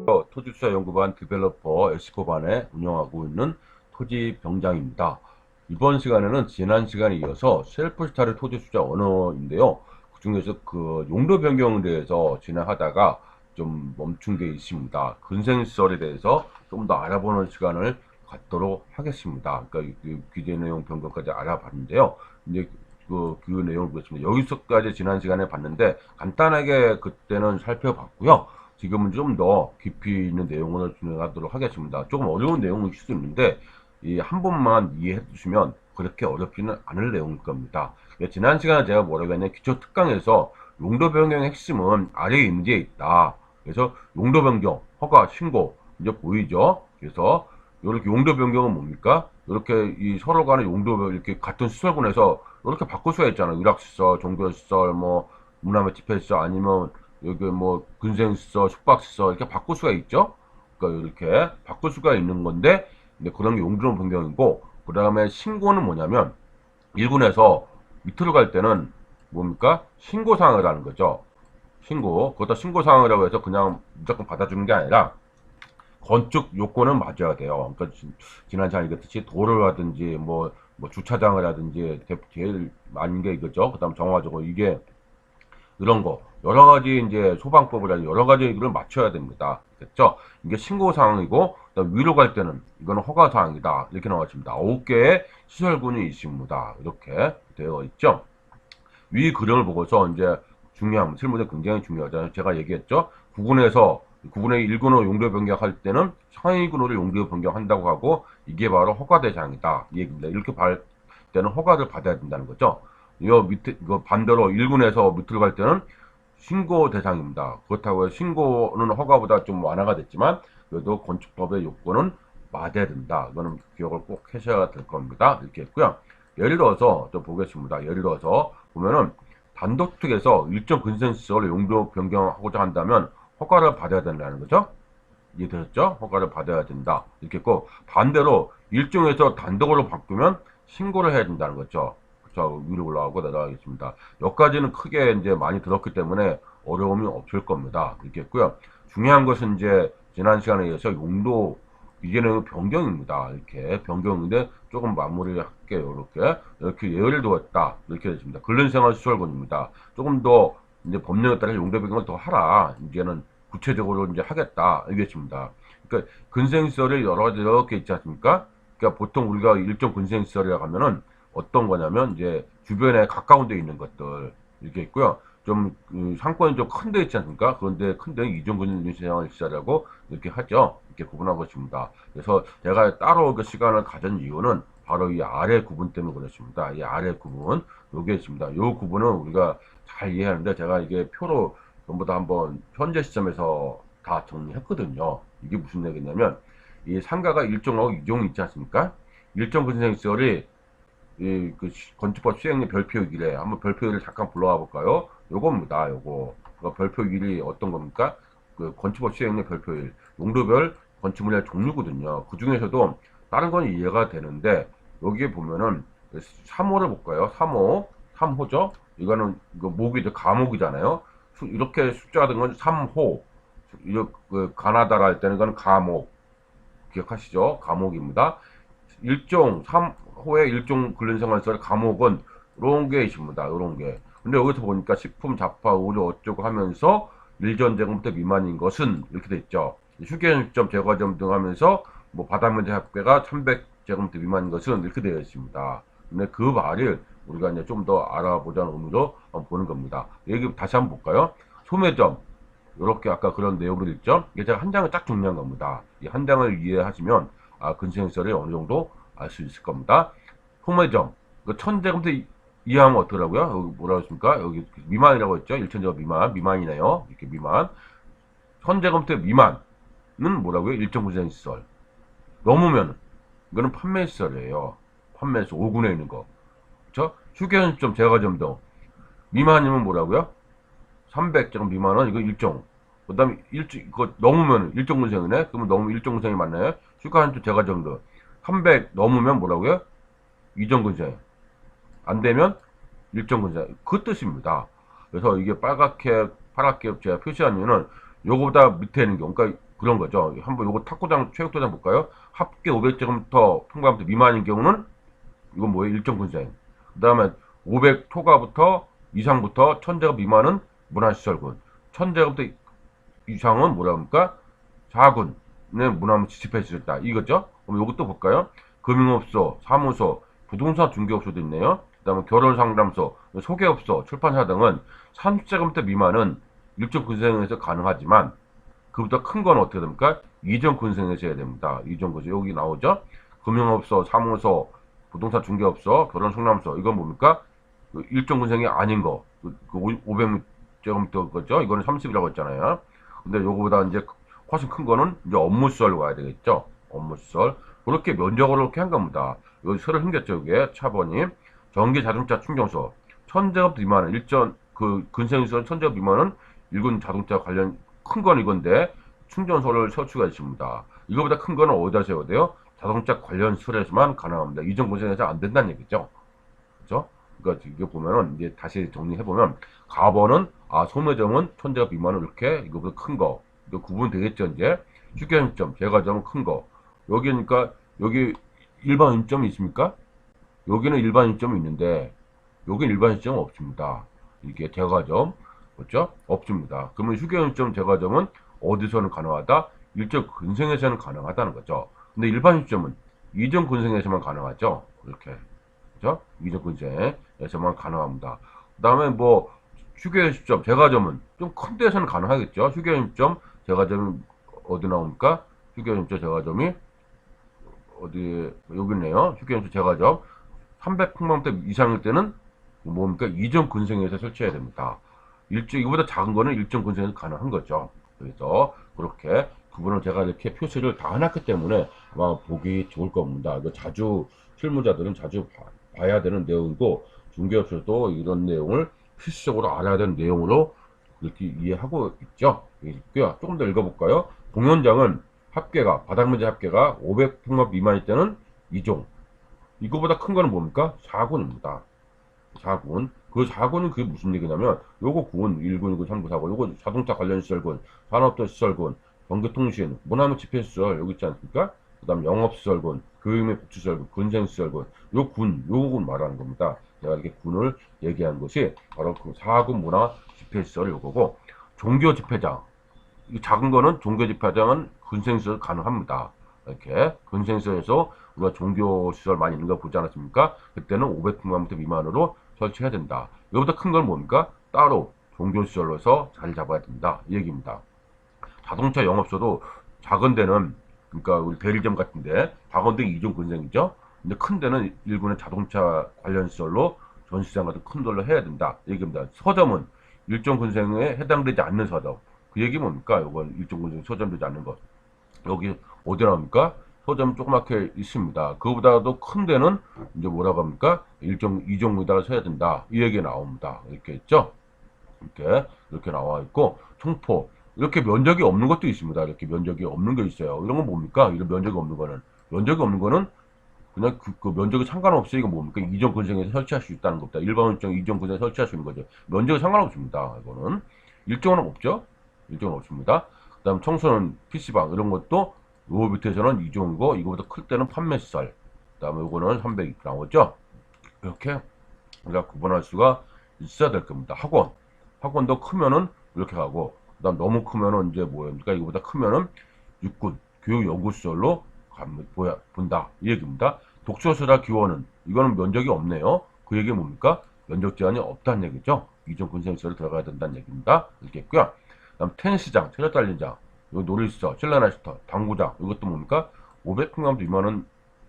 토지투자 연구반 디벨로퍼 에스코반에 운영하고 있는 토지병장입니다. 이번 시간에는 지난 시간에 이어서 셀프스타트 토지투자 언어인데요. 그 중에서 그 용도 변경에 대해서 진행하다가 좀 멈춘 게 있습니다. 근생시설에 대해서 좀 더 알아보는 시간을 갖도록 하겠습니다. 그러니까 그 규제 내용 변경까지 알아봤는데요. 이제 그 내용을 보겠습니다. 여기서까지 지난 시간에 봤는데 간단하게 그때는 살펴봤고요. 지금은 좀 더 깊이 있는 내용을 진행하도록 하겠습니다. 조금 어려운 내용일 수도 있는데 이 한 번만 이해해 주시면 그렇게 어렵지는 않을 내용일 겁니다. 지난 시간에 제가 뭐라고 했냐면 기초 특강에서 용도 변경의 핵심은 아래 임제에 있다. 그래서 용도 변경, 허가, 신고 이제 보이죠? 그래서 이렇게 용도 변경은 뭡니까? 이렇게 이 서로 간의 용도 이렇게 같은 시설군에서 이렇게 바꿀 수가 있잖아요. 의학시설, 종교시설, 뭐 문화재 집회시설 아니면 여기 뭐 근생시설, 숙박시설 이렇게 바꿀 수가 있죠. 그러니까 이렇게 바꿀 수가 있는 건데, 근데 그런 게 용도론 변경이고, 그 다음에 신고는 뭐냐면 1군에서 밑으로 갈 때는 뭡니까? 신고사항을 하는 거죠. 신고. 그것도 신고사항이라고 해서 그냥 무조건 받아주는 게 아니라 건축 요건은 맞아야 돼요. 그러니까 지난 시간에 얘기했듯이 도로를 하든지 뭐 주차장을 하든지 제일 많은 게 이거죠. 그 다음 정화적으로 이게 이런 거 여러 가지 이제 소방법이라든지 여러 가지를 맞춰야 됩니다. 됐죠? 이게 신고 사항이고 위로 갈 때는 이거는 허가 사항이다. 이렇게 나와 있습니다. 9개의 시설군이 있습니다. 이렇게 되어 있죠. 위 그림을 보고서 이제 중요한 실무에 굉장히 중요하잖아요. 제가 얘기했죠. 구군의 1군으로 용도 변경할 때는 상위군으로 용도 변경한다고 하고 이게 바로 허가 대상이다. 이 얘기입니다. 이렇게 할 때는 허가를 받아야 된다는 거죠. 이거 밑에 이거 반대로 1군에서 밑으로 갈 때는 신고 대상입니다. 그렇다고 해서 신고는 허가보다 좀 완화가 됐지만 그래도 건축법의 요건은 맞아야 된다. 이거는 기억을 꼭 하셔야 될 겁니다. 이렇게 했고요. 예를 들어서 좀 보겠습니다. 예를 들어서 보면은 단독특에서 일정 근생시설 용도 변경하고자 한다면 허가를 받아야 된다는 거죠. 이해되셨죠? 허가를 받아야 된다. 이렇게 했고 반대로 일종에서 단독으로 바꾸면 신고를 해야 된다는 거죠. 자, 위로 올라가고 내려가겠습니다. 여기까지는 크게 이제 많이 들었기 때문에 어려움이 없을 겁니다. 이렇게 했고요. 중요한 것은 이제 지난 시간에 의해서 용도 이제는 변경입니다. 이렇게 변경인데 조금 마무리할게요. 이렇게 예를 들었다. 이렇게 됐습니다. 근린생활시설군입니다. 조금 더 이제 법령에 따라 용도 변경을 더 하라. 이제는 구체적으로 이제 하겠다. 알겠습니다. 그러니까 근생시설이 여러 가지 이렇게 있지 않습니까? 그러니까 보통 우리가 일정 근생시설이라고 하면은 어떤 거냐면 이제 주변에 가까운 데 있는 것들 이렇게 있고요. 좀 상권이 좀 큰 데 있지 않습니까? 그런데 큰 데는 이중근생활시설이라고 이렇게 하죠. 이렇게 구분하고 있습니다. 그래서 제가 따로 그 시간을 가진 이유는 바로 이 아래 구분 때문에 그렇습니다. 이 아래 구분 요게 있습니다. 이 구분은 우리가 잘 이해하는데 제가 이게 표로 전부 다 한번 현재 시점에서 다 정리했거든요. 이게 무슨 얘기냐면 이 상가가 일종하고 이종이 있지 않습니까? 일종 근생시설이 그 건축법 시행령 별표일에 한번 별표일을 잠깐 불러와 볼까요? 요겁니다. 요거 별표일이 어떤 겁니까? 그 건축법 시행령 별표일 용도별 건축물의 종류거든요. 그 중에서도 다른 건 이해가 되는데 여기에 보면은 3호를 볼까요? 3호 3호죠. 이거는 이거 목이죠. 과목이잖아요. 이렇게 숫자가 된 건 3호. 이렇게 그 가나다라 할 때는 이건 과목. 기억하시죠? 과목입니다. 일종 3호의 일종 근린생활시설 과목은 이런 게 있습니다. 이런 게. 근데 여기서 보니까 식품, 잡화, 의료 어쩌고 하면서 일전제곱미터 미만인 것은 이렇게 돼 있죠. 휴게점, 제과점 등 하면서 뭐 바닥면적 합계가 300제곱미터 미만인 것은 이렇게 되어 있습니다. 근데 그 말을 우리가 이제 좀 더 알아보자는 의미로 한번 보는 겁니다. 여기 다시 한번 볼까요? 소매점. 이렇게 아까 그런 내용을 읽죠? 이게 제가 한 장을 딱 정리한 겁니다. 이 한 장을 이해하시면 근생시설이 어느 정도 알 수 있을 겁니다. 소매점. 그 1000제곱미터 이하면 어떡하라고요? 여기 뭐라고 했습니까? 여기 미만이라고 했죠? 1000제곱 미만. 미만이네요. 이렇게 미만. 1000제곱미터 미만은 뭐라고요? 일정 근생시설. 넘으면 이거는 판매시설이에요. 판매시설 5군에 있는 거. 그쵸? 휴게점, 제과점 등 미만이면 뭐라고요? 300제곱 미만은 이거 일종. 그 다음에 그거 넘으면 일정 근생이네? 그러면 넘으면 일정 근생이 맞나요? 휴가한주 제과점 등 300 넘으면 뭐라고요? 이정 근생. 안 되면 일정 근생. 그 뜻입니다. 그래서 이게 빨갛게, 파랗게 제가 표시한 이유는 요거보다 밑에 있는 경우, 그러니까 그런 거죠. 한번 요거 탁구장 체육도장 볼까요? 합계 500제곱미터 통과부터 미만인 경우는 이건 뭐예요? 일정 군생. 그 다음에 500 토가부터 이상부터 1000제곱 미만은 문화시설군. 1000제곱부터 이상은 뭐라 합니까? 자군의 문화무 집회를 지었다. 이거죠? 그럼 요것도 볼까요? 금융업소, 사무소, 부동산 중개업소도 있네요. 그 다음에 결혼상담소, 소개업소, 출판사 등은 30제곱미터 미만은 일정 군생에서 가능하지만 그보다 큰 건 어떻게 됩니까? 이전 군생에서 해야 됩니다. 이전 군생 여기 나오죠? 금융업소, 사무소, 부동산 중개업소, 결혼상담소 이건 뭡니까? 그 일정 군생이 아닌 거. 그 500제곱미터 거죠? 이거는 30이라고 했잖아요. 근데 요거보다 이제 훨씬 큰 거는 이제 업무시설로 가야 되겠죠. 업무시설. 그렇게 면적으로 이렇게 한 겁니다. 여기 설을 흥겼죠, 이게. 차번이. 전기 자동차 충전소. 1000제곱 미만은 일전, 그, 근생시설 1000제곱 미만은 일군 자동차 관련 큰 건 이건데, 충전소를 설치가 있습니다. 이거보다 큰 거는 어디다 세워야 돼요? 자동차 관련 시설에서만 가능합니다. 이전 근생에서 안 된다는 얘기죠. 그죠? 그러니까 이거 보면은, 이제 다시 정리해보면, 가번은, 소매점은 1000제곱 미만은 이렇게, 이거보다 큰 거. 이거 구분 되겠죠, 이제? 휴게점점, 제과점은 큰 거. 여기니까, 여기 일반 음점이 있습니까? 여기는 일반 음점이 있는데, 여기는 일반 음점은 없습니다. 이게 제과점, 그렇죠? 없습니다. 그러면 휴게점점, 제과점은 어디서는 가능하다? 일정 근생에서는 가능하다는 거죠. 근데 일반 음점은 이전 근생에서만 가능하죠. 이렇게. 그죠? 이전 근생에서만 가능합니다. 그 다음에 뭐, 휴게점, 제과점은 좀 큰 데서는 가능하겠죠. 휴게점, 제과점이 어디 나옵니까? 휴게점, 제과점이 어디 여기 있네요. 휴게점, 제과점 300평방미터 이상일 때는 뭡니까? 이전 근생에서 설치해야 됩니다. 이거보다 작은 거는 일정 근생에서 가능한 거죠. 그래서 그렇게 구분을 제가 이렇게 표시를 다 해놨기 때문에 아마 보기 좋을 겁니다. 이거 자주 실무자들은 자주 봐야 되는 내용이고 중개업소도 이런 내용을 필수적으로 알아야 되는 내용으로 이렇게 이해하고 있죠. 있고요. 조금 더 읽어볼까요? 공연장은 합계가 바닥면적 합계가 500평방 미만일 때는 2종. 이거보다 큰 거는 뭡니까? 4군입니다. 4군. 그 4군은 그게 무슨 얘기냐면 요거 군 1군, 2군, 3군, 4군 요거 자동차 관련 시설군, 산업도 시설군, 전기통신, 문화무 집회시설 여기 있지 않습니까? 그 다음 영업시설군, 교육및 복지시설군, 근생시설군 요 군 말하는 겁니다. 제가 이렇게 군을 얘기한 것이 바로 그 4군 문화 집회시설 요거고 종교 집회장 이 작은 거는 종교 집회장은 근생시설 가능합니다. 이렇게 근생시설에서 우리가 종교시설 많이 있는 거 보지 않았습니까? 그때는 500평방미터 미만으로 설치해야 된다. 이거보다 큰 건 뭡니까? 따로 종교시설로서 자리 잡아야 된다. 이 얘기입니다. 자동차 영업소도 작은 데는 그러니까 우리 대리점 같은데 작은 데 2종 근생이죠. 근데 큰 데는 일군의 자동차 관련 시설로 전시장 같은 큰 걸로 해야 된다. 이 얘기입니다. 서점은 일종 근생에 해당되지 않는 서점. 그 얘기 뭡니까? 이건 일종 근생 서점되지 않는 것. 여기 어디 나옵니까? 서점 조그맣게 있습니다. 그거보다도 큰 데는 이제 뭐라고 합니까? 이종에다가 서야 된다. 이 얘기 나옵니다. 이렇게 있죠? 이렇게 나와 있고, 총포. 이렇게 면적이 없는 것도 있습니다. 이렇게 면적이 없는 게 있어요. 이런 건 뭡니까? 이런 면적이 없는 거는. 면적이 없는 거는 그냥 그 면적이 상관없이 이거 뭡니까? 이전 근생에서 설치할 수 있다는 겁니다. 일반 일정 이전 근생에 설치할 수 있는 거죠. 면적이 상관없습니다. 이거는. 일정은 없죠? 일정은 없습니다. 그 다음 청소년 PC방 이런 것도 요 밑에서는 이종이고 이거보다 클 때는 판매시설 그 다음에 요거는 300 나오죠. 이렇게 우리가 구분할 수가 있어야 될 겁니다. 학원도 크면은 이렇게 하고 그 다음 너무 크면은 이제 뭐입니까? 이거보다 크면은 육군 교육연구시설로 본다 이 얘기입니다. 독서실화 기원은 이거는 면적이 없네요. 그 얘기 뭡니까? 면적 제한이 없다는 얘기죠. 이종 근생시설에 들어가야 된다는 얘기입니다. 이렇게 있고요. 그다음 테니스장, 체력 달린장, 놀이시설, 실내나시터, 당구장 이것도 뭡니까? 500평방 미만은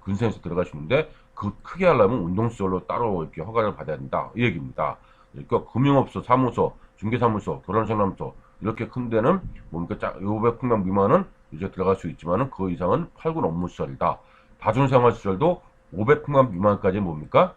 근생에서 들어갈 수 있는데 그 크게 하려면 운동시설로 따로 이렇게 허가를 받아야 된다 이 얘기입니다. 그러니까 금융업소, 사무소, 중개사무소, 결혼상담소 이렇게 큰 데는 뭡니까? 500평방 미만은 이제 들어갈 수 있지만은 그 이상은 8군 업무시설이다. 다중생활시설도 500평방 미만까지 뭡니까?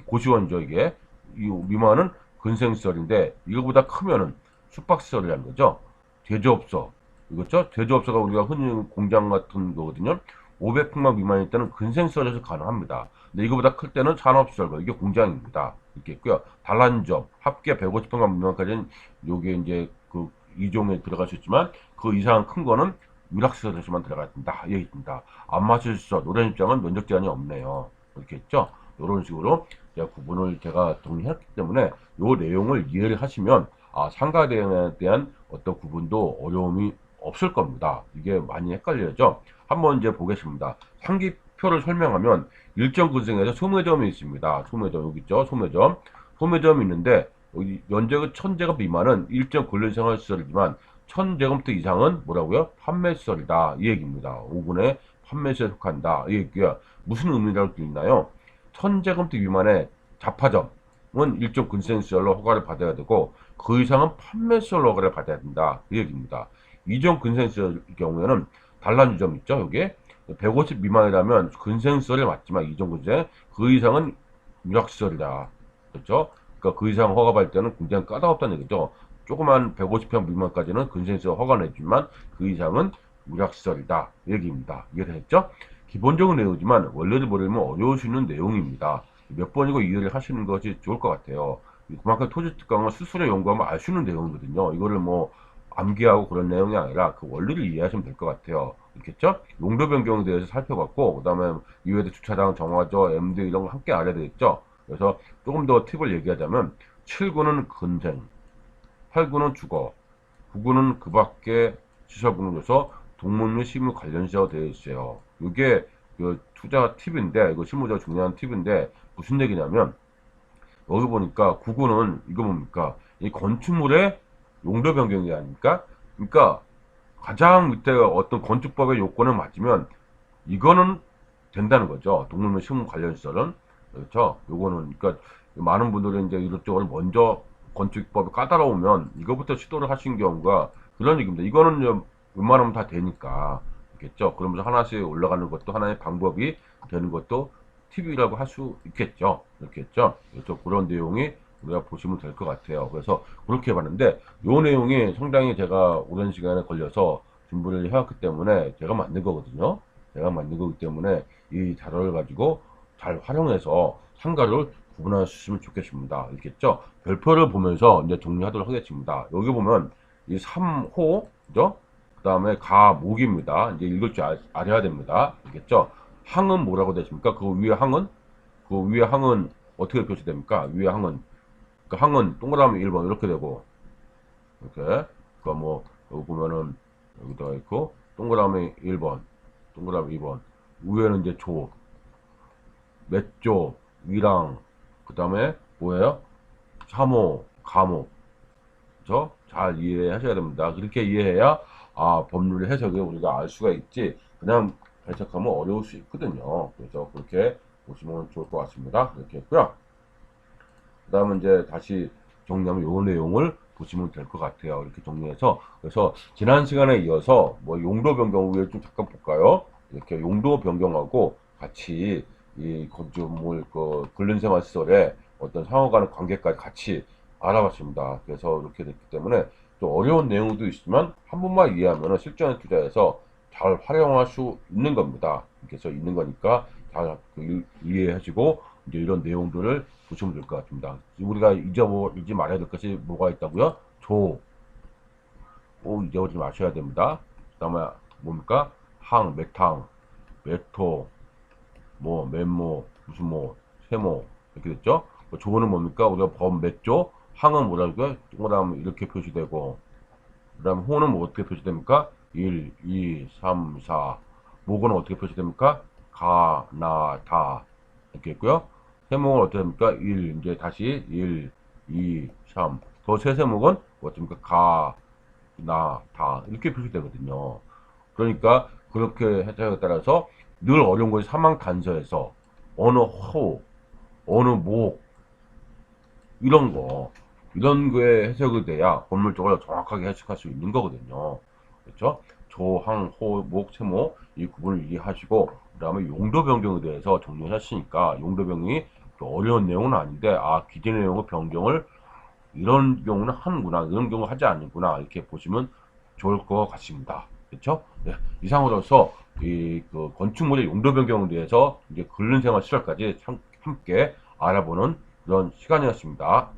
고시원이죠 이게. 이 미만은 근생시설인데 이거보다 크면은 숙박시설이라는 거죠. 제조업소 이거죠. 제조업소가 우리가 흔히 공장 같은 거거든요. 500평방 미만일 때는 근생시설에서 가능합니다. 근데 이거보다 클 때는 산업시설과 이게 공장입니다. 이렇게 있고요. 단란점 합계 150평방 미만까지는 요게 이제 그 2종에 들어갈 수 있지만 그 이상 큰 거는 유락시설에서만 들어가야 된다. 이 얘기입니다. 안마실시설, 노란 입장은 면적 제한이 없네요. 이렇게 했죠? 이런 식으로 제가 구분을 제가 정리했기 때문에 이 내용을 이해를 하시면 상가대행에 대한 어떤 구분도 어려움이 없을 겁니다. 이게 많이 헷갈려죠? 한번 이제 보겠습니다. 상기표를 설명하면 일정 근생에서 소매점이 있습니다. 소매점 여기 있죠? 소매점. 소매점이 있는데 여기 연제가 1000제곱 미만은 일정 근로생활시설이지만 1000제곱미터 이상은 뭐라고요? 판매시설이다. 이 얘기입니다. 5군의 판매시설에 속한다. 이 얘기가 무슨 의미라고 들리나요? 1000제곱미터 미만의 잡화점은 일정 근생시설로 허가를 받아야 되고 그 이상은 판매시설로 허가를 받아야 된다. 이 얘기입니다. 이전 근생시설 경우에는 달라진 점 있죠? 여기에 150 미만이라면 근생시설에 맞지만 이전 근생 그 이상은 유락시설이다. 그렇죠? 그러니까 그 이상 허가받을 때는 굉장히 까다롭다는 얘기죠. 조그만 150평 미만까지는 근생시설 허가 내지만 그 이상은 무락시설이다 얘기입니다. 이해되셨죠? 기본적인 내용이지만 원래를 모르면 어려울 수 있는 내용입니다. 몇 번이고 이해를 하시는 것이 좋을 것 같아요. 그만큼 토지특강을 스스로 연구하면 알 수 있는 내용이거든요. 이거를 뭐 암기하고 그런 내용이 아니라 그 원리를 이해하시면 될 것 같아요. 그렇겠죠? 용도 변경에 대해서 살펴봤고 그 다음에 이외에도 주차장 정화조, MD 이런 거 함께 알아야 되겠죠? 그래서 조금 더 팁을 얘기하자면 7구는 근생, 8구는 주거, 9구는 그 밖에 시설공로에서 동물 및 식물 관련 시설로 되어 있어요. 이게 그 투자 팁인데, 이거 실무자 중요한 팁인데, 무슨 얘기냐면, 여기 보니까 9구는 이거 뭡니까? 이 건축물의 용도 변경이 아닙니까? 그러니까 가장 밑에 어떤 건축법의 요건을 맞으면 이거는 된다는 거죠. 동물 및 식물 관련 시설은. 그렇죠? 요거는, 그러니까 많은 분들이 이제 이것저것 먼저 건축법이 까다로우면 이거부터 시도를 하신 경우가 그런 얘기입니다. 이거는 좀 웬만하면 다 되니까. 있겠죠? 그러면서 하나씩 올라가는 것도 하나의 방법이 되는 것도 팁이라고 할 수 있겠죠. 그렇겠죠? 그래서 그런 내용이 우리가 보시면 될 것 같아요. 그래서 그렇게 해봤는데, 요 내용이 상당히 제가 오랜 시간에 걸려서 준비를 해왔기 때문에 제가 만든 거거든요. 제가 만든 거기 때문에 이 자료를 가지고 잘 활용해서 상가를 구분하시면 좋겠습니다. 알겠죠? 별표를 보면서 이제 정리하도록 하겠습니다. 여기 보면 이 3호, 그죠? 그 다음에 가목입니다. 이제 읽을 줄 알아야 됩니다. 알겠죠? 항은 뭐라고 되십니까? 그 위에 항은 어떻게 표시됩니까? 위에 항은. 그 항은 동그라미 1번 이렇게 되고, 이렇게. 그니까 뭐, 여기 보면은 여기다가 있고, 동그라미 1번, 동그라미 2번. 위에는 이제 조, 몇 조, 위랑, 그 다음에 뭐예요? 3호, 가목. 그죠? 잘 이해하셔야 됩니다. 그렇게 이해해야 법률의 해석을 우리가 알 수가 있지 그냥 해석하면 어려울 수 있거든요. 그래서 그렇게 보시면 좋을 것 같습니다. 이렇게 했고요. 그 다음은 이제 다시 정리하면 요 내용을 보시면 될 것 같아요. 이렇게 정리해서 그래서 지난 시간에 이어서 뭐 용도 변경 후에 좀 잠깐 볼까요? 이렇게 용도 변경하고 같이 이 건축물 그 근린생활시설에 어떤 상호 간의 관계까지 같이 알아봤습니다. 그래서 이렇게 됐기 때문에 좀 어려운 내용도 있지만 한 번만 이해하면 실전에 투자해서 잘 활용할 수 있는 겁니다. 그래서 있는 거니까 잘 이해하시고 이제 이런 내용들을 보시면 될 것 같습니다. 우리가 잊지 말아야 될 것이 뭐가 있다고요? 꼭 잊어버리지 마셔야 됩니다. 그 다음에 뭡니까? 메탕, 메토, 뭐, 맨모, 무슨 모, 세모, 이렇게 됐죠? 조는 뭡니까? 우리가 몇조? 항은 뭐라고요? 동그라미 이렇게 표시되고, 그 다음에 호는 뭐 어떻게 표시됩니까? 1, 2, 3, 4. 목은 어떻게 표시됩니까? 가, 나, 다. 이렇게 있고요. 세목은 어떻게 됩니까? 1, 이제 다시 1, 2, 3. 더 세세목은 어떻습니까? 가, 나, 다. 이렇게 표시되거든요. 그러니까 그렇게 해석에 따라서 늘 어려운 것이 사망 단서에서 어느 호, 어느 목, 이런 거에 해석이 돼야 법률적으로 정확하게 해석할 수 있는 거거든요. 그렇죠? 조, 항, 호, 목, 세모 이 구분을 이해하시고 그 다음에 용도 변경에 대해서 정리하셨으니까 용도 변경이 어려운 내용은 아닌데 기존의 내용의 변경을 이런 경우는 하는구나 이런 경우 하지 않는구나 이렇게 보시면 좋을 것 같습니다. 그렇죠? 네, 이상으로서 그 건축물의 용도 변경에 대해서 이제 근린생활 시설까지 함께 알아보는 그런 시간이었습니다.